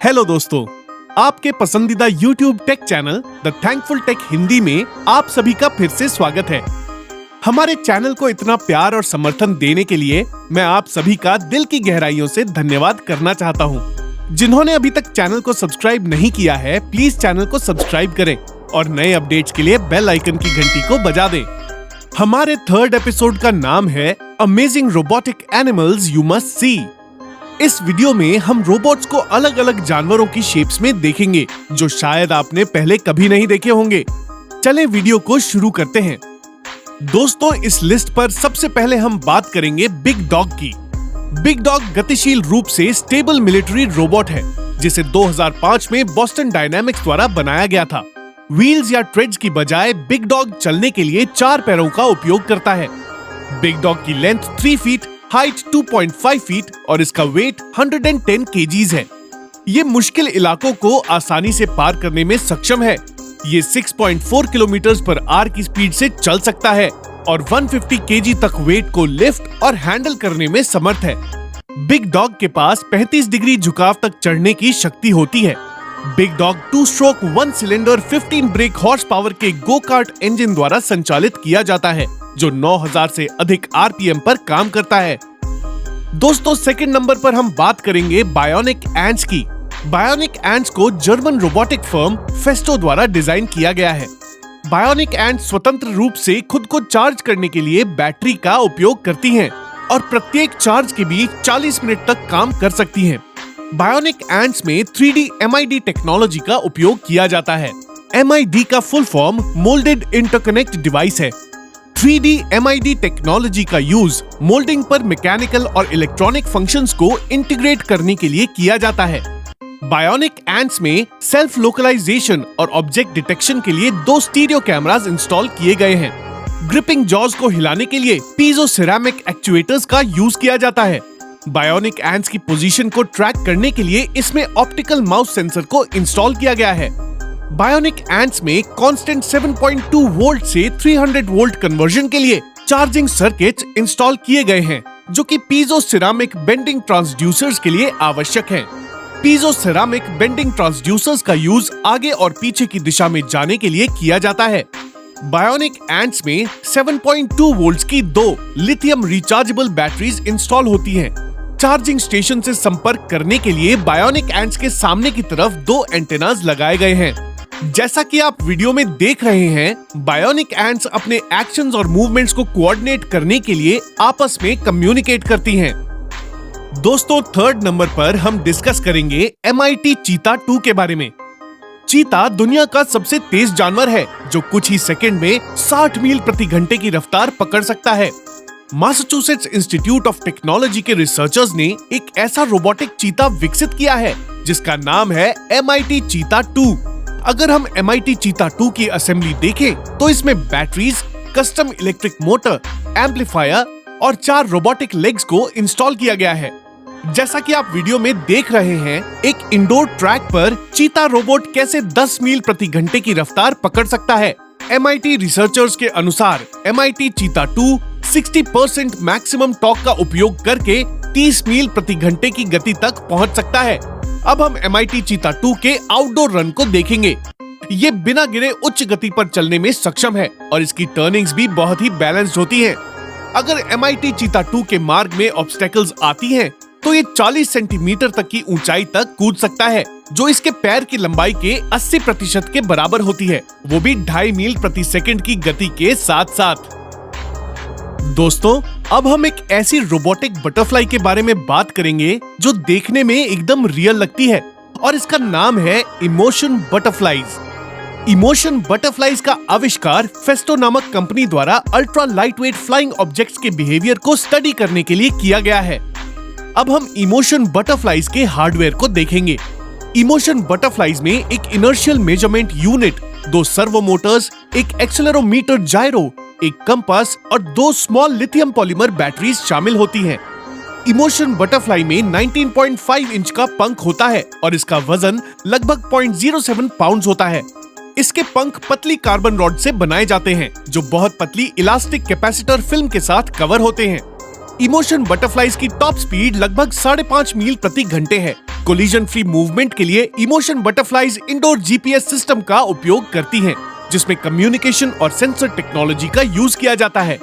Hello दोस्तों, आपके पसंदीदा YouTube tech channel the thankful tech Hindi में आप सभी का फिर से स्वागत है। हमारे चैनल को इतना प्यार और समर्थन देने के लिए मैं आप सभी का दिल की गहराइयों से धन्यवाद करना चाहता हूँ। जिन्होंने अभी तक चैनल को सब्सक्राइब नहीं किया है, प्लीज चैनल को सब्सक्राइब करें और नए अपडेट्स के लिए बेल आइकन की घंटी को बजा दें। हमारे थर्ड एपिसोड का नाम है amazing robotic animals you must see. इस वीडियो में हम रोबोट्स को अलग अलग जानवरों की शेप्स में देखेंगे जो शायद आपने पहले कभी नहीं देखे होंगे। चलें वीडियो को शुरू करते हैं। दोस्तों, इस लिस्ट पर सबसे पहले हम बात करेंगे बिग डॉग की। बिग डॉग गतिशील रूप से स्टेबल मिलिट्री रोबोट है जिसे 2005 में बोस्टन डायनामिक्स द्वारा बनाया गया था। व्हील्स या ट्रेड्स की बजाय बिग डॉग चलने के लिए 4 पैरों का उपयोग करता है। बिग डॉग की लेंथ 3 फीट, हाइट 2.5 फीट और इसका वेट 110 केजीज है। ये मुश्किल इलाकों को आसानी से पार करने में सक्षम है। ये 6.4 किलोमीटर पर आवर की स्पीड से चल सकता है और 150 केजी तक वेट को लिफ्ट और हैंडल करने में समर्थ है। बिग डॉग के पास 35 डिग्री झुकाव तक चढ़ने की शक्ति होती है। Big dog 2 stroke 1 cylinder 15 break horse power के गो कार्ट इंजन द्वारा संचालित किया जाता है जो 9000 से अधिक आरपीएम पर काम करता है। दोस्तों, सेकंड नंबर पर हम बात करेंगे बायोनिक एंट्स की। बायोनिक एंट्स को जर्मन रोबोटिक फर्म फेस्टो द्वारा डिजाइन किया गया है। बायोनिक एंट्स स्वतंत्र रूप से खुद को चार्ज करने के लिए बैटरी का उपयोग करती हैं और प्रत्येक चार्ज के बीच 40 मिनट तक काम कर सकती हैं। बायोनिक एंट्स में 3D MID टेक्नोलॉजी का उपयोग किया जाता है। MID का full form moulded interconnect device है। 3D MID टेक्नोलॉजी का यूज मोल्डिंग पर मैकेनिकल और इलेक्ट्रॉनिक फंक्शंस को इंटीग्रेट करने के लिए किया जाता है। बायोनिक एंट्स में सेल्फ लोकलाइजेशन और ऑब्जेक्ट डिटेक्शन के लिए 2 स्टीरियो कैमरास इंस्टॉल किए गए हैं। ग्रिपिंग जॉज को हिलाने के लिए पीजो सिरेमिक एक्चुएटर्स का यूज किया जाता है। बायोनिक एंट्स की पोजीशन को ट्रैक करने के लिए इसमें ऑप्टिकल माउस सेंसर को इंस्टॉल किया गया है। बायोनिक एंट्स में कांस्टेंट 7.2 वोल्ट से 300 वोल्ट कन्वर्जन के लिए चार्जिंग सर्किट्स इंस्टॉल किए गए हैं जो कि पीजो सिरेमिक बेंडिंग ट्रांसड्यूसर्स के लिए आवश्यक हैं। पीजो सिरेमिक बेंडिंग ट्रांसड्यूसर्स का यूज आगे और पीछे की दिशा में जाने के लिए किया जाता है। बायोनिक एंट्स में 7.2 वोल्ट्स की 2 लिथियम रिचार्जेबल बैटरीज इंस्टॉल होती हैं। चार्जिंग स्टेशन से संपर्क करने के लिए बायोनिक एंट्स के सामने की तरफ 2 एंटेनास लगाए गए हैं। जैसा कि आप वीडियो में देख रहे हैं, बायोनिक एंट्स अपने एक्शंस और मूवमेंट्स को कोऑर्डिनेट करने के लिए आपस में कम्युनिकेट करती हैं। दोस्तों, थर्ड नंबर पर हम डिस्कस करेंगे MIT चीता 2 के बारे में। चीता दुनिया का सबसे तेज जानवर है जो कुछ ही सेकंड में 60 मील प्रति घंटे की रफ्तार पकड़ सकता है। मैसाचुसेट्स इंस्टीट्यूट ऑफ टेक्नोलॉजी के रिसर्चर्स ने एक ऐसा रोबोटिक चीता विकसित किया है जिसका नाम है MIT चीता 2। अगर हम MIT चीता 2 की असेंबली देखें तो इसमें batteries, custom electric motor, amplifier और 4 रोबोटिक लेग्स को इंस्टॉल किया गया है। जैसा कि आप वीडियो में देख रहे हैं, एक इंडोर ट्रैक पर चीता रोबोट कैसे 10 मील प्रति घंटे की रफ्तार पकड़ सकता है। MIT रिसर्चर्स के अनुसार MIT चीता 2 60% मैक्सिमम टॉर्क का उपयोग करके 30 मील प्रति घंटे की गति तक पहुंच सकता है। अब हम MIT चीता 2 के आउटडोर रन को देखेंगे। ये बिना गिरे उच्च गति पर चलने में सक्षम है और इसकी टर्निंग्स भी बहुत ही बैलेंस्ड होती हैं। अगर MIT चीता 2 के मार्ग में ऑब्स्टेकल्स आती हैं, तो ये 40 सेंटीमीटर तक की ऊंचाई तक कूद सकता है जो इसके पैर की लंबाई के 80% के बराबर होती है, वो भी 2.5 मील प्रति सेकंड की गति के साथ साथ। दोस्तों, अब हम एक ऐसी रोबोटिक बटरफ्लाई के बारे में बात करेंगे जो देखने में एकदम रियल लगती है और इसका नाम है इमोशन बटरफ्लाईज। इमोशन बटरफ्लाईज का आविष्कार फेस्टो नामक कंपनी द्वारा अल्ट्रा लाइटवेट फ्लाइंग ऑब्जेक्ट्स के बिहेवियर को स्टडी करने के लिए किया गया है। अब हम इमोशन बटरफ्लाईज के हार्डवेयर को देखेंगे। इमोशन बटरफ्लाईज में एक inertial measurement unit, 2 servo Motors, एक एक्सेलेरोमीटर जायरो, एक कंपास और 2 स्मॉल लिथियम पॉलीमर बैटरीज शामिल होती हैं। इमोशन बटरफ्लाई में 19.5 इंच का पंख होता है और इसका वजन लगभग 0.07 पाउंड होता है। इसके पंख पतली कार्बन रॉड से बनाए जाते हैं जो बहुत पतली इलास्टिक कैपेसिटर फिल्म के साथ कवर होते हैं। इमोशन बटरफ्लाईज की टॉप स्पीड लगभग 5.5 मील प्रति घंटे है। कोलिजन फ्री मूवमेंट के लिए emotion butterflies indoor GPS system का उपयोग करती हैं, जिसमें कम्युनिकेशन और सेंसर टेक्नोलॉजी का यूज किया जाता है।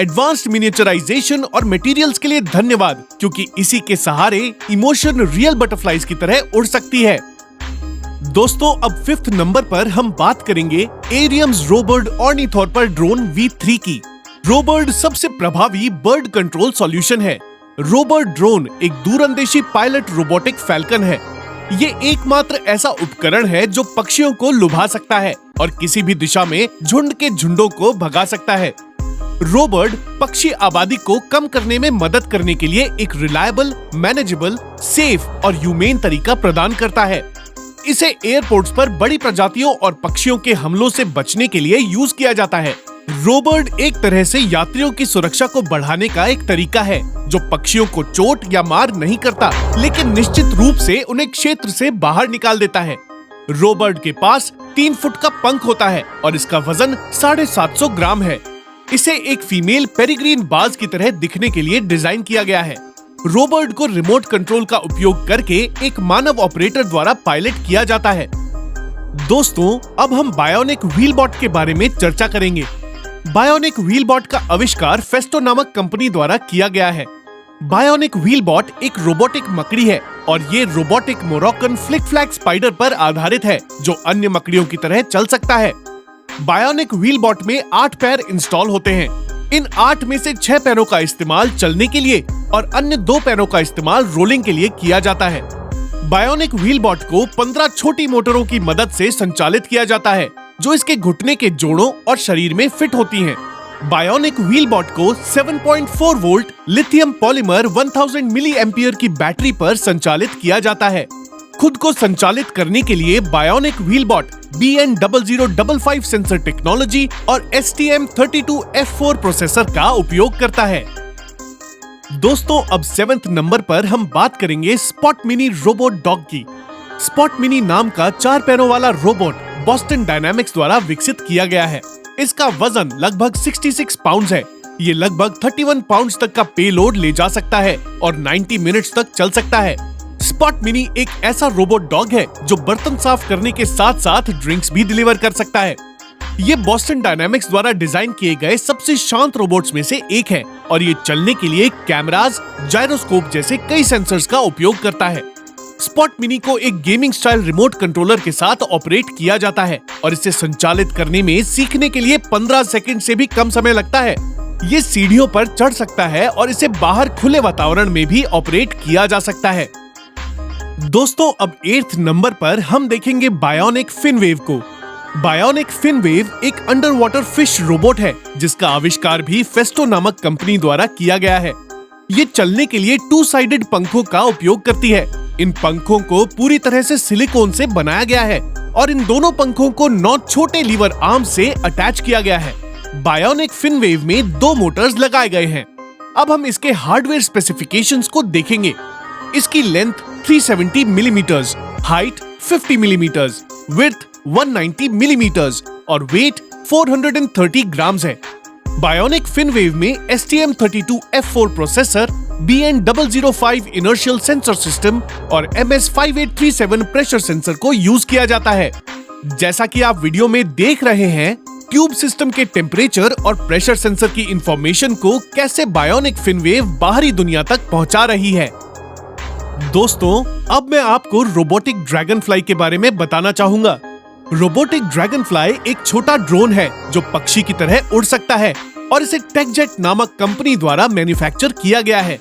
एडवांस्ड मिनिएचराइजेशन और मटेरियल्स के लिए धन्यवाद, क्योंकि इसी के सहारे इमोशन रियल बटरफ्लाईज की तरह उड़ सकती है। दोस्तों, अब 5th नंबर पर हम बात करेंगे एरियम्स रोबर्ड ऑर्निथॉर्पर ड्रोन V3 की। रोबर्ड सबसे प्रभावी बर्ड कंट्रोल सॉल्यूशन है। रोबर्ड ड्रोन एक दूरंदेशी पायलट रोबोटिक फैल्कन है। ये एकमात्र ऐसा उपकरण है जो पक्षियों को लुभा सकता है और किसी भी दिशा में झुंड के झुंडों को भगा सकता है। रोबर्ड पक्षी आबादी को कम करने में मदद करने के लिए एक रिलायबल, मैनेजेबल, सेफ और ह्यूमेन तरीका प्रदान करता है। इसे एयरपोर्ट्स पर बड़ी प्रजातियों और पक्षियों के हमलों से बचने के लिए यूज किया जाता है। रोबर्ड एक तरह से यात्रियों की सुरक्षा को बढ़ाने का एक तरीका है, जो पक्षियों को चोट या मार नहीं करता, लेकिन निश्चित रूप से उन्हें क्षेत्र से बाहर निकाल देता है। रोबर्ड के पास 3 फुट का पंख होता है और इसका वजन 750 ग्राम है। इसे एक फीमेल पेरिग्रीन बाज की तरह दिखने के लिए डिजाइन किया गया है। रोबर्ड को रिमोट कंट्रोल का उपयोग करके एक मानव ऑपरेटर द्वारा पायलट किया जाता है। दोस्तों, अब हम बायोनिक व्हीलबॉट के बारे में चर्चा करेंगे। बायोनिक व्हीलबॉट का आविष्कार फेस्टो नामक कंपनी द्वारा किया गया है। बायोनिक व्हीलबॉट एक रोबोटिक मकड़ी है और ये robotic Moroccan flick flag spider पर आधारित है, जो अन्य मकड़ियों की तरह चल सकता है। बायोनिक व्हीलबॉट में 8 पैर इंस्टॉल होते हैं। इन 8 में से 6 पैरों का इस्तेमाल चलने के लिए और अन्य 2 पैरों का इस्तेमाल रोलिंग के लिए किया जाता है। बायोनिक व्हीलबॉट को 15 छोटी मोटरों की मदद से संचालित किया जाता है, जो इसके घुटने के जोड़ों और शरीर में फिट होती हैं। बायोनिक व्हीलबॉट को 7.4 volt lithium polymer 1000 milliampere की बैटरी पर संचालित किया जाता है। खुद को संचालित करने के लिए बायोनिक व्हीलबॉट BN0055 सेंसर टेक्नोलॉजी और STM32F4 प्रोसेसर का उपयोग करता है। दोस्तों, अब 7th नंबर पर हम बात करेंगे स्पॉट मिनी रोबोट डॉग की। स्पॉट मिनी नाम का 4 पैरों वाला रोबोट बोस्टन डायनामिक्स द्वारा विकसित किया गया है। इसका वजन लगभग 66 पाउंड है। ये लगभग 31 पाउंड तक का पेलोड ले जा सकता है और 90 मिनट्स तक चल सकता है। स्पॉट मिनी एक ऐसा रोबोट डॉग है जो बर्तन साफ करने के साथ साथ ड्रिंक्स भी डिलीवर कर सकता है। ये बोस्टन डायनामिक्स द्वारा डिजाइन किए गए सबसे शांत रोबोट्स में से एक है और ये चलने के लिए कैमरास, जायरोस्कोप जैसे कई सेंसर्स का उपयोग करता है। स्पॉट मिनी को एक गेमिंग स्टाइल रिमोट कंट्रोलर के साथ ऑपरेट किया जाता है और इसे संचालित करने में सीखने के लिए 15 सेकंड से भी कम समय लगता है। ये सीढ़ियों पर चढ़ सकता है और इसे बाहर खुले वातावरण में भी ऑपरेट किया जा सकता है। दोस्तों, अब 8th नंबर पर हम देखेंगे बायोनिक फिनवेव को। बायोनिक फिनवेव एक अंडर वाटर फिश रोबोट है, जिसका आविष्कार भी फेस्टो नामक कंपनी द्वारा किया गया है। ये चलने के लिए 2 साइडेड पंखों का उपयोग करती है। इन पंखों को पूरी तरह से सिलिकॉन से बनाया गया है और इन दोनों पंखों को 9 छोटे लीवर आर्म से अटैच किया गया है। बायोनिक फिनवेव में 2 मोटर्स लगाए गए हैं। अब हम इसके हार्डवेयर स्पेसिफिकेशंस को देखेंगे। इसकी length 370 millimetres, height 50 millimetres, width 190 millimetres और वेट 430 ग्राम्स है। बायोनिक फिनवेव में STM32F4 processor, BN005 inertial sensor system और MS5837 प्रेशर सेंसर को यूज किया जाता है। जैसा कि आप वीडियो में देख रहे हैं, ट्यूब सिस्टम के टेम्परेचर और प्रेशर सेंसर की इंफॉर्मेशन को कैसे बायोनिक फिनवेव बाहरी दुनिया तक पहुंचा रही है। दोस्तों, अब मैं आपको रोबोटिक ड्रैगनफ्लाई के बारे में बताना चाहूंगा। रोबोटिक ड्रैगनफ्लाई एक छोटा ड्रोन है जो पक्षी की तरह उड़ सकता है और इसे टेकजेट नामक कंपनी द्वारा मैन्युफैक्चर किया गया है।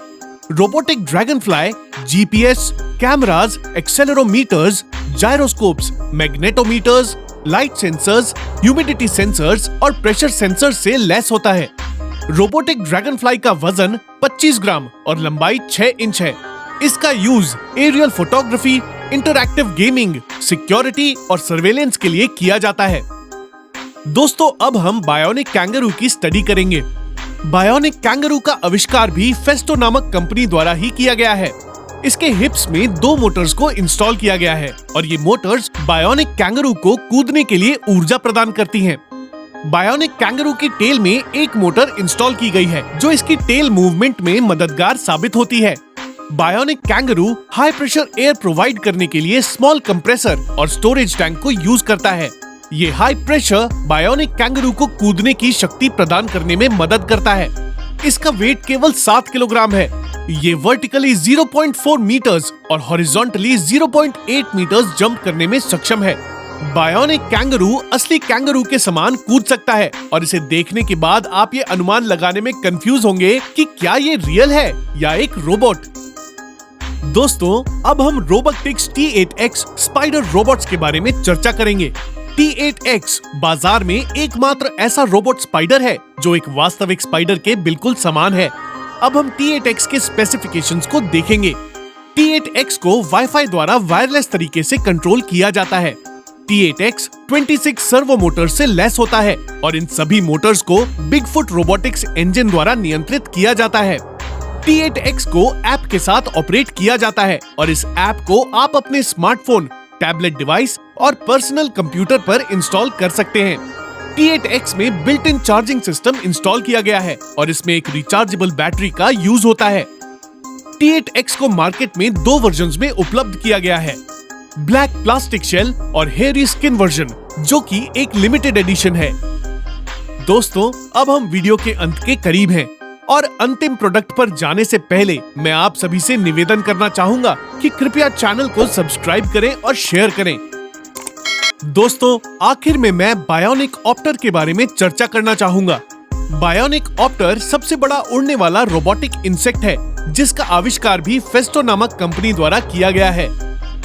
Robotic dragonfly GPS, cameras, accelerometers, gyroscopes, magnetometers, light sensors, humidity sensors और प्रेशर सेंसर से लैस होता है। रोबोटिक ड्रैगनफ्लाई का वजन 25 ग्राम और लंबाई 6 इंच है। इसका use aerial photography, interactive gaming, security और सर्वेलेंस के लिए किया जाता है। दोस्तों, अब हम बायोनिक कैंगरू की स्टडी करेंगे। बायोनिक कैंगरू का आविष्कार भी फेस्टो नामक कंपनी द्वारा ही किया गया है। इसके हिप्स में 2 मोटर्स को इंस्टॉल किया गया है और ये मोटर्स बायोनिक कैंगरू को कूदने के लिए ऊर्जा प्रदान करती हैं। बायोनिक कैंगरू की टेल में एक मोटर इंस्टॉल की गई है जो इसकी टेल मूवमेंट में मददगार साबित होती है। Bionic kangaroo high pressure air provide करने के लिए स्मॉल कंप्रेसर और स्टोरेज टैंक को यूज करता है। ये हाई प्रेशर बायोनिक कैंगरू को कूदने की शक्ति प्रदान करने में मदद करता है। इसका वेट केवल 7 किलोग्राम है। ये वर्टिकली 0.4 मीटर्स और हॉरिजॉन्टली 0.8 मीटर्स जंप करने में सक्षम है। बायोनिक कैंगरू असली कैंगरू के समान कूद सकता है और इसे देखने के बाद आप ये अनुमान लगाने में कंफ्यूज होंगे कि क्या ये रियल है या एक रोबोट। दोस्तों, अब हम रोबोटिक्स T8X स्पाइडर रोबोट्स के बारे में चर्चा करेंगे। T8X बाजार में एकमात्र ऐसा रोबोट स्पाइडर है जो एक वास्तविक स्पाइडर के बिल्कुल समान है। अब हम T8X के स्पेसिफिकेशंस को देखेंगे। T8X को वाईफाई द्वारा वायरलेस तरीके से कंट्रोल किया जाता है। T8X 26 सर्वो मोटर्स से लैस होता है और इन सभी मोटर्स को बिगफुट रोबोटिक्स इंजन द्वारा नियंत्रित किया जाता है। T8X को ऐप के साथ ऑपरेट किया जाता है और इस ऐप को आप अपने स्मार्टफोन, टैबलेट डिवाइस और पर्सनल कंप्यूटर पर इंस्टॉल कर सकते हैं। T8X में built in charging system install किया गया है और इसमें एक रिचार्जेबल बैटरी का यूज होता है। T8X को मार्केट में 2 वर्जन्स में उपलब्ध किया गया है, ब्लैक प्लास्टिक शेल और हेयरी स्किन वर्जन, जो कि एक लिमिटेड एडिशन है। दोस्तों, अब हम वीडियो के अंत के करीब हैं और अंतिम प्रोडक्ट पर जाने से पहले मैं आप सभी से निवेदन करना चाहूंगा कि कृपया चैनल को सब्सक्राइब करें और शेयर करें। दोस्तों, आखिर में मैं बायोनिक ऑप्टर के बारे में चर्चा करना चाहूंगा। बायोनिक ऑप्टर सबसे बड़ा उड़ने वाला रोबोटिक इंसेक्ट है जिसका आविष्कार भी फेस्टो नामक कंपनी द्वारा किया गया है।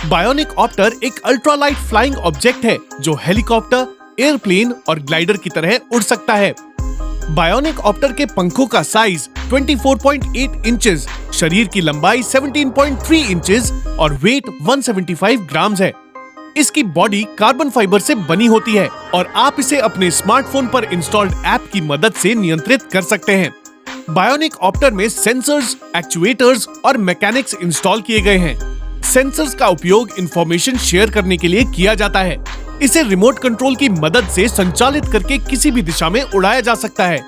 बायोनिक ऑप्टर एक अल्ट्रालाइट फ्लाइंग ऑब्जेक्ट है जो हेलीकॉप्टर, एयरप्लेन और ग्लाइडर की तरह उड़ सकता है। बायोनिक ऑप्टर के पंखों का साइज 24.8 इंचेस, शरीर की लंबाई 17.3 इंचेस और वेट 175 ग्राम्स है। इसकी बॉडी कार्बन फाइबर से बनी होती है और आप इसे अपने स्मार्टफोन पर इंस्टॉल्ड ऐप की मदद से नियंत्रित कर सकते हैं। बायोनिक ऑप्टर में सेंसर्स, एक्चुएटर्स और मैकेनिक्स इंस्टॉल किए गए हैं। सेंसर्स का उपयोग इंफॉर्मेशन शेयर करने के लिए किया जाता है। इसे रिमोट कंट्रोल की मदद से संचालित करके किसी भी दिशा में उड़ाया जा सकता है।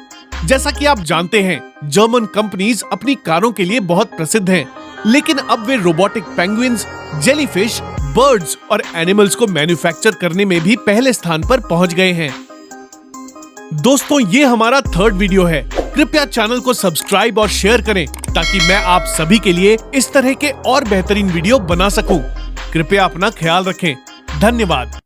जैसा कि आप जानते हैं, जर्मन कंपनीज अपनी कारों के लिए बहुत प्रसिद्ध हैं, लेकिन अब वे रोबोटिक पेंगुइन्स, जेलीफिश, बर्ड्स और एनिमल्स को मैन्युफैक्चर करने में भी पहले स्थान पर पहुंच गए हैं। दोस्तों, ये हमारा 3rd वीडियो है। कृपया चैनल को सब्सक्राइब और शेयर करें ताकि मैं आप सभी के लिए इस तरह के और बेहतरीन वीडियो बना सकूं। कृपया अपना ख्याल रखें। धन्यवाद।